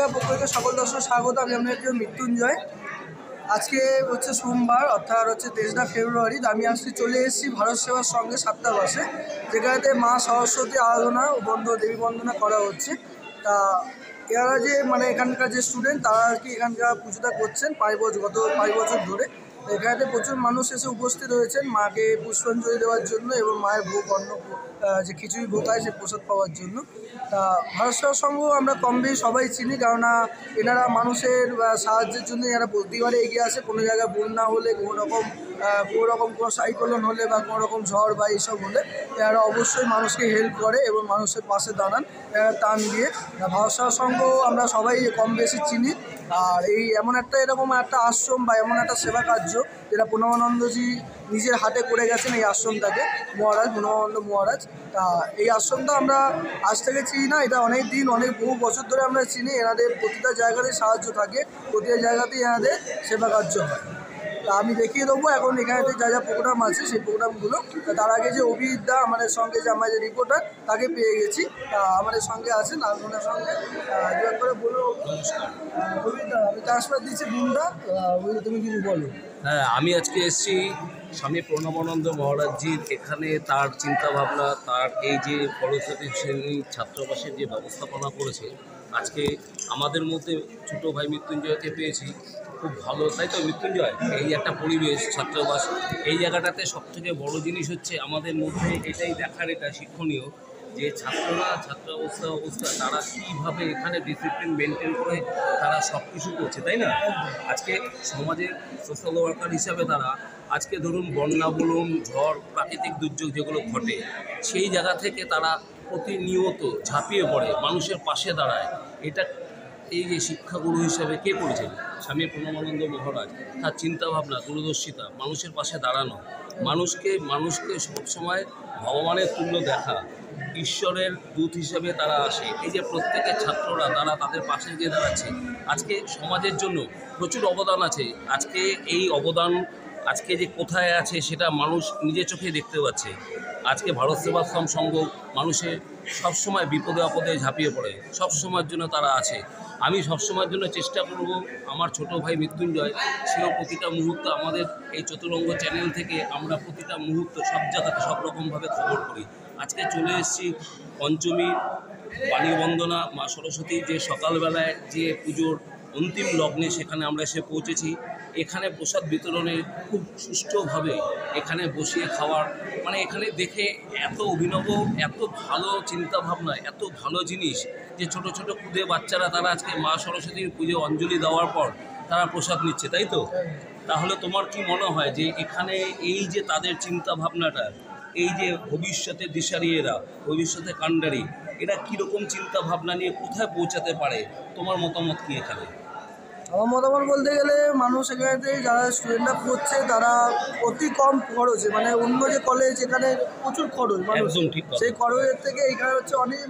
সেবার পক্ষ থেকে সকল দর্শক স্বাগত। আমি আপনাদের মৃত্যুঞ্জয়। আজকে হচ্ছে সোমবার, অর্থাৎ হচ্ছে 23 ফেব্রুয়ারি। আমি আজকে চলে এসেছি ভারত সেবার সঙ্গে ছাত্রাবাসে, যেখানেতে মা সরস্বতী আরাধনা ও দেবী বন্দনা করা হচ্ছে। তা এরা যে এখানকার যে স্টুডেন্ট, তারা আর কি এখানকার পুজোটা করছেন গত 5 বছর ধরে। এখানে প্রচুর মানুষ এসে উপস্থিত হয়েছেন মাকে পুষ্পাঞ্জলি দেওয়ার জন্য এবং মায়ের ভোগ অন্ন যে খিচুড়ি ভোগ হয় সে প্রসাদ পাওয়ার জন্য। তা ভারত সেবা সংঘ আমরা কম বেশি সবাই চিনি, কেননা এনারা মানুষের সাহায্যের জন্য এরা প্রতিবারে এগিয়ে আসে। কোনো জায়গায় বন্যা হলে, কোনো রকম কোনো সাইক্লোন হলে বা কোনো রকম ঝড় বা এইসব হলে এরা অবশ্যই মানুষকে হেল্প করে এবং মানুষের পাশে দাঁড়ান এরা টান দিয়ে। ভারত সেবা সংঘ আমরা সবাই কম বেশি চিনি। আর এই এরকম একটা আশ্রম বা এমন একটা সেবা কার্য যেটা প্রণবানন্দজি নিজের হাতে করে গেছেন, এই আশ্রমটাকে প্রণবানন্দ মহারাজ। তা এই আশ্রমটা আমরা আজ থেকে চিনি না, এটা বহু বছর ধরে আমরা চিনি। এনাদের প্রতিটা জায়গাতেই সাহায্য থাকে, প্রতিটা জায়গাতেই এনাদের সেবা কার্য হয়। তা আমি দেখিয়ে দেবো এখন এখানে যা প্রোগ্রাম আছে সেই প্রোগ্রামগুলো। তার আগে যে অভিদা আমাদের সঙ্গে, যে আমার যে রিপোর্টার, তাকে পেয়ে গেছি। তা আমাদের সঙ্গে আছেন, আর ওনার সঙ্গে করে বলো। অভিদা, আমি ট্রান্সফার দিচ্ছি বুমটা, তুমি কিছু বলো। হ্যাঁ, আমি আজকে এসেছি স্বামী প্রণবানন্দ মহারাজজির এখানে। তার চিন্তাভাবনা, তার এই যে সরস্বতী শ্রেণী ছাত্রাবাসের যে ব্যবস্থাপনা করেছে, আজকে আমাদের মধ্যে ছোটো ভাই মৃত্যুঞ্জয়কে পেয়েছি। খুব ভালো, তাই তো মৃত্যুঞ্জয়? এই একটা পরিবেশ ছাত্রাবাস, এই জায়গাটাতে সবথেকে বড় জিনিস হচ্ছে আমাদের মধ্যে এটাই দেখার, এটা শিক্ষণীয় যে ছাত্রাবস্থা তারা কীভাবে এখানে ডিসিপ্লিন মেনটেন করে তারা সব কিছু করছে, তাই না? আজকে সমাজের সোশ্যাল ওয়ার্কার হিসাবে তারা আজকে ধরুন বন্যা বলুন, ঝড়, প্রাকৃতিক দুর্যোগ যেগুলো ঘটে, সেই জায়গা থেকে তারা প্রতিনিয়ত ঝাঁপিয়ে পড়ে, মানুষের পাশে দাঁড়ায়। এটা এই যে শিক্ষাগুরু হিসাবে কে করেছেন? স্বামী প্রণবানন্দ মহারাজ। তার চিন্তাভাবনা, দূরদর্শিতা, মানুষের পাশে দাঁড়ানো, মানুষকে সবসময় ভগবানের তুল্য দেখা, ঈশ্বরের দূত হিসেবে তারা আসে। এই যে প্রত্যেকের ছাত্ররা তারা তাদের পাশে গিয়ে দাঁড়াচ্ছে, আজকে সমাজের জন্য প্রচুর অবদান আছে। আজকে এই অবদান আজকে যে কোথায় আছে সেটা মানুষ নিজের চোখে দেখতে পাচ্ছে। আজকে ভারত সেবাশ্রম সংঘ মানুষের সবসময় বিপদে আপদে ঝাঁপিয়ে পড়ে, সবসময়ের জন্য তারা আছে। আমি সবসময়ের জন্য চেষ্টা করব, আমার ছোট ভাই মৃত্যুঞ্জয় সেও প্রতিটা মুহূর্ত আমাদের এই চতুরঙ্গ চ্যানেল থেকে আমরা প্রতিটা মুহূর্ত সব জায়গাতে সব রকমভাবে খবর করি। আজকে চলে এসেছি পঞ্চমী বাণী বন্দনা মা সরস্বতীর যে সকালবেলায় যে পুজোর অন্তিম লগ্নে, সেখানে আমরা এসে পৌঁছেছি। এখানে প্রসাদ বিতরণের খুব সুষ্ঠুভাবে এখানে বসিয়ে খাওয়ার, এখানে দেখে এত অভিনব, এত ভালো চিন্তাভাবনা, এত ভালো জিনিস যে ছোট ছোট ক্ষুদে বাচ্চারা তারা আজকে মা সরস্বতীর পুজো অঞ্জলি দেওয়ার পর তারা প্রসাদ নিচ্ছে, তাই তো? তাহলে তোমার কি মনে হয় যে এখানে এই যে তাদের চিন্তাভাবনাটা, এই যে ভবিষ্যতের দিশারি, এরা ভবিষ্যতে কাণ্ডারি, এরা কীরকম চিন্তাভাবনা নিয়ে কোথায় পৌঁছাতে পারে? তোমার মতামত কি এখানে? আমার মতামত বলতে গেলে, মানুষ এখানে যারা স্টুডেন্টরা পড়ছে তারা অতি কম খরচে, অন্য যে কলেজ এখানে প্রচুর খরচ, মানুষ সেই খরচের থেকে এখানে হচ্ছে অনেক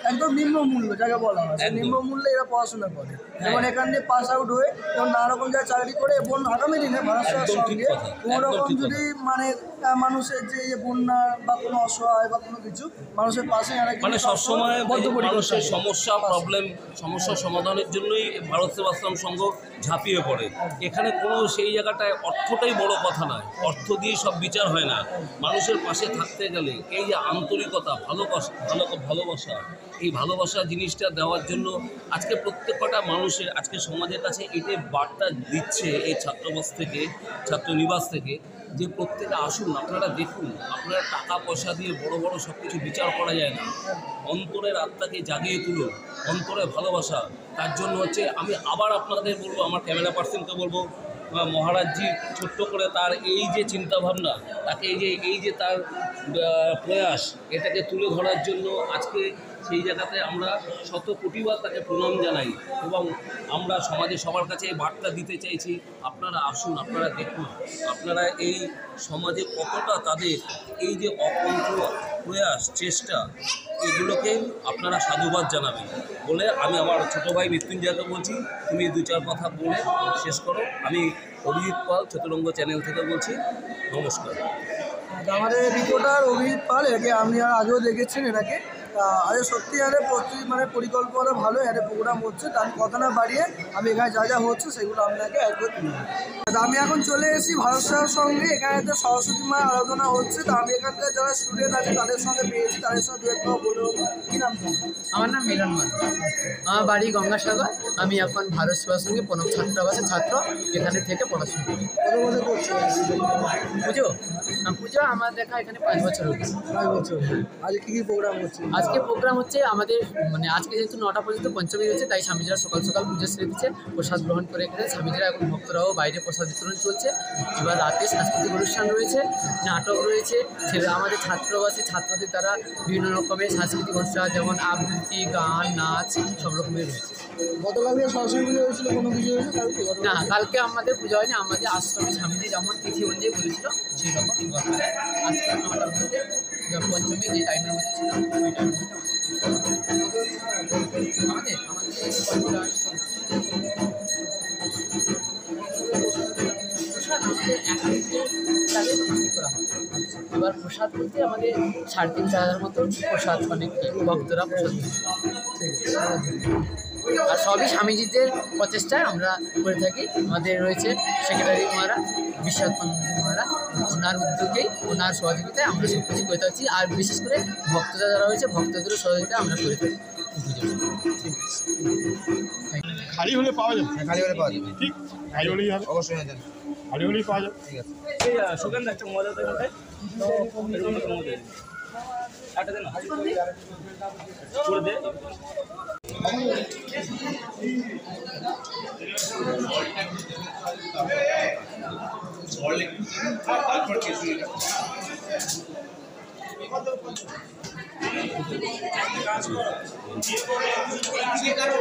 একদম নিম্ন মূল্য যাকে বলা হয়, নিম্ন মূল্যে এরা পড়াশোনা করে এবং এখান দিয়ে পাস আউট হয়ে এবং নানা রকম যা চাকরি করে। এবং আগামী দিনে ভারত সেবার সঙ্গে কোনো রকম যদি মানুষের যে বন্যা বা কোনো অসহায় বা কোনো কিছু মানুষের পাশে সবসময় মানুষের সমস্যা সমাধানের জন্যই ভারত সেবাশ্রম সংঘ ঝাঁপিয়ে পড়ে। এখানে কোনো সেই জায়গাটায় অর্থটাই বড় কথা নয়, অর্থ দিয়ে সব বিচার হয় না। মানুষের পাশে থাকতে গেলে এই যে আন্তরিকতা, ভালোবাসা, এই ভালোবাসা জিনিসটা দেওয়ার জন্য আজকে প্রত্যেকটা মানুষের আজকে সমাজের কাছে এটাই বার্তা দিচ্ছে এই ছাত্রাবাস থেকে, ছাত্রনিবাস থেকে, যে প্রত্যেকে আসুন, আপনারা দেখুন। আপনারা টাকা পয়সা দিয়ে বড় বড় সব কিছু বিচার করা যায় না। অন্তরের আত্মাকে জাগিয়ে তুলুন, অন্তরে ভালোবাসা। তার জন্য হচ্ছে আমি আবার আপনাদের বলবো, আমার ক্যামেরা পার্সনকে বলবো, মহারাজজি ছোট্ট করে তার এই যে চিন্তাভাবনা, তাকে এই যে তার প্রয়াস, এটাকে তুলে ধরার জন্য আজকে সেই জায়গাতে আমরা শত কোটিবার তাকে প্রণাম জানাই। এবং আমরা সমাজে সবার কাছে এই বার্তা দিতে চাইছি, আপনারা আসুন, আপনারা দেখুন, আপনারা এই সমাজে কতটা তাদের এই যে অকণ্ঠ প্রয়াস, চেষ্টা, এগুলোকে আপনারা সাধুবাদ জানাবেন বলে আমি আমার ছোটো ভাই মৃত্যুঞ্জয়কে বলছি, তুমি 2-4 কথা বলে শেষ করো। আমি অভিজিৎ পাল, চতুরঙ্গ চ্যানেল থেকে বলছি। নমস্কার। আমাদের রিপোর্টার অভিজিৎ পাল, এটাকে আপনি আগেও দেখেছেন এটাকে। আরে সত্যি আরে মানে পরিকল্পনা ভালো আরে প্রোগ্রাম হচ্ছে, তার কথা না বাড়িয়ে আমি এখানে যা যা হচ্ছে সেগুলো আপনাকে একবার তুলে ধরবো। আমি এখন চলে এসেছি ভারত সেবার সঙ্গে, এখানে একটা সরস্বতী মা আরাধনা হচ্ছে। তো আমি এখানকার যারা স্টুডেন্ট আছে তাদের সঙ্গে পেয়েছি, তাদের সঙ্গে দু এক কথা বলে দেবো। কী নাম? আমার নাম মিলন মান্না, আমার বাড়ি গঙ্গাসাগর। আমি এখন ভারত সেবার সঙ্গে প্রণব ছাত্রাবাসের ছাত্র, এখানে থেকে পড়াশোনা করি। কত বছর করছি? পুজো পুজো আমার দেখা এখানে 5 বছর হচ্ছে। 5 বছর। আজকে কী কী প্রোগ্রাম হচ্ছে? আজকে প্রোগ্রাম হচ্ছে আমাদের, মানে আজকে যেহেতু 9টা পর্যন্ত পঞ্চমী হচ্ছে, তাই স্বামীজিরা সকাল সকাল পুজো সেরে দিচ্ছে, প্রসাদ গ্রহণ করে এখানে স্বামীজিরা এখন ভক্তরাও বাইরে প্রসাদ বিতরণ চলছে। এবার রাতে সাংস্কৃতিক অনুষ্ঠান রয়েছে, নাটক রয়েছে, আমাদের ছাত্রাবাসী ছাত্রদের দ্বারা বিভিন্ন রকমের সাংস্কৃতিক অনুষ্ঠান যেমন আবৃত্তি, গান, নাচ সব রকমের রয়েছে। গতকালকে সরস্বতী পুজো হয়েছিল, কোনো পুজো হয়েছে কালকে? না, কালকে আমাদের পুজো হয়নি। আমাদের আশ্রমে স্বামীজি যেমন তিথি অনুযায়ী বলেছিল সেই রকম আজকে 9টার মধ্যে পঞ্চমী যে টাইমের মধ্যে ছিল ওই টাইমের মধ্যে আমাদের করা হয়। এবার প্রসাদ বলতে আমাদের 3,500-4,000 মতো প্রসাদ, মানে ভক্তরা প্রসাদ। আর সবই স্বামীজিদের প্রচেষ্টায় আমরা করে থাকি। আমাদের রয়েছে সেক্রেটারি মহারাজ বিশ্বাস মহারাজ, ওনার উদ্যোগেই ওনার সহযোগিতায় আমরা সব কিছু করে থাকছি। আর বিশেষ করে ভক্তরা যারা রয়েছে ভক্তদেরও সহযোগিতায় আমরা করে থাকি। খালি হলে পাওয়া যাবে, খালি হলে পাওয়া যাবে। ঠিক খালি হলেই হবে, অবশ্যই হয়ে যাবে। খালি হলেই পাওয়া যাবে। ঠিক আছে। সুগন্ধ একটা মজা তো ওটাই একটা দিন করে দে।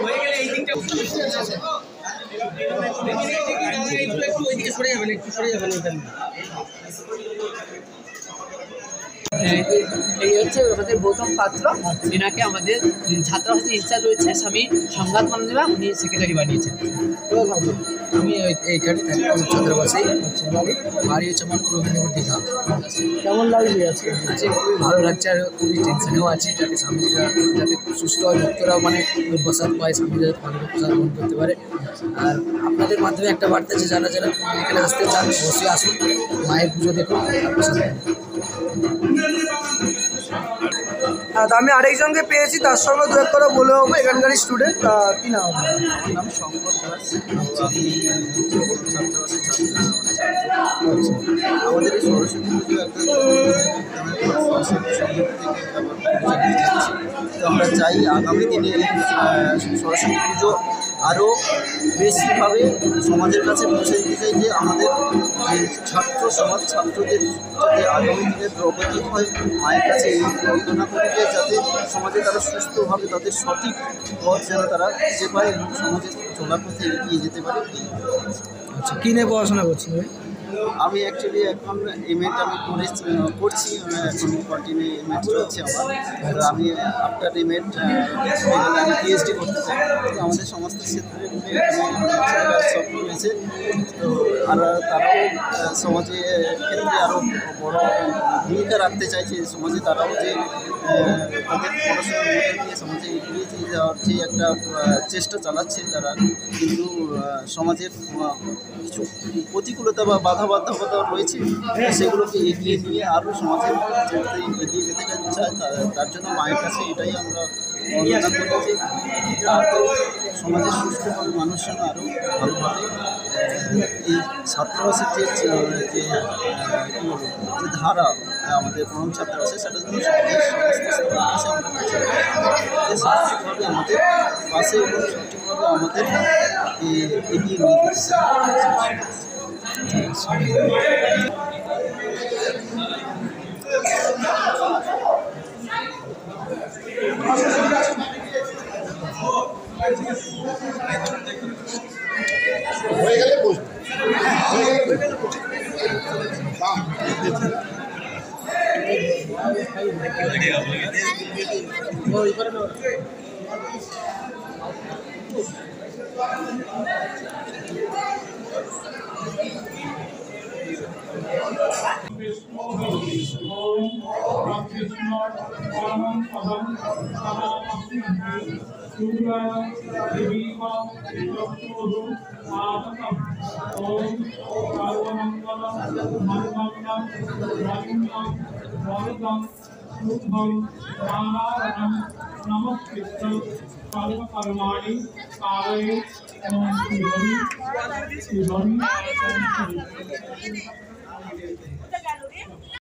হয়ে গেলে এই দিকটা একটু ওইদিকে সরে যাবেন, একটু সরে যাবেন এখানে। এই হচ্ছে আমাদের গৌতম পাত্র, এনাকে আমাদের ছাত্রাবাসের ইনচার্জ রয়েছে স্বামী সংঘাত মানদেবা, উনি সেক্রেটারি বানিয়েছেন। আমি এইখানে থাকি ছাত্রাবাসে। বাড়ি হচ্ছে আমার পূর্ব মেদিনীপুর দীঘা। কেমন লাগছে আজকে? আজকে খুবই ভালো লাগছে, আর খুবই টেনশনেও আছি যাতে স্বামীজিরা যাতে খুব সুস্থ হয়, ভক্তরাও মানে প্রসাদ পায়, স্বামীজি যাতে ভালো প্রসাদ গ্রহণ করতে পারে। আর আপনাদের মাধ্যমে একটা বার্তা আছে, যারা যারা এখানে আসতে চান অবশ্যই আসুন, মায়ের পুজো দেখুন আর প্রসাদ পান। আমি আরেকজনকে পেয়েছি, তার সঙ্গে দু এক কথা বলে হবো। এখানকার স্টুডেন্ট, কী নাম? আমার নাম শঙ্কর দাস, আমি ছাত্রাবাসের ছাত্র। আমাদের এই সরস্বতী পুজো একটা তো আমরা চাই আগামী দিনে সরস্বতী পুজো আরও বেশিভাবে সমাজের কাছে পৌঁছে দিতে চাই, যে আমাদের যে ছাত্র সমাজ, ছাত্রদের যাতে আগামী দিনে প্রগতি হয়, মায়ের কাছে এই প্রার্থনা করি যে যাতে সমাজে তারা সুস্থভাবে তাদের সঠিক পথ যেন তারা খুঁজে পায় এবং সমাজের চলার পথে এগিয়ে যেতে পারে। আচ্ছা, কী নিয়ে পড়াশোনা করছি? আমি অ্যাকচুয়ালি এখন এমএড আমি করছি, এখন কন্টিনিউ এমএড চলছে আমার। তো আমি আফটার এমএড আমি পিএইচডি করতে চাই। তো আমাদের সমস্ত ক্ষেত্রে সব রয়েছে, তো আর তারাও সমাজে ক্ষেত্রে আরও বড় ভূমিকা রাখতে চাইছে সমাজে, তারাও যে তাদের পড়াশোনার মধ্যে দিয়ে সমাজে এগিয়ে যাওয়ার যে একটা চেষ্টা চালাচ্ছে তারা, কিন্তু সমাজের কিছু প্রতিকূলতা বা বাধাবাধকতা রয়েছে, সেগুলোকে এগিয়ে নিয়ে আরও সমাজের এগিয়ে যেতে চায়। তার জন্য মায়ের কাছে এটাই আমরা অনুদান করতে চাই, তারপর সমাজের সুস্থভাবে মানুষ যেন আরও ভালোভাবে এই ছাত্রাবাসের যে ধারা আমাদের প্রণব ছাত্রাবাসে, সেটা যেন সমাজের সমস্ত কাছে আমরা সঠিকভাবে আমাদের পাশে এবং সঠিকভাবে আমাদের এগিয়ে নিয়ে যাচ্ছে। হয়ে গেলে বসবো। सर्वकर्माणि कारये ओम श्री हरि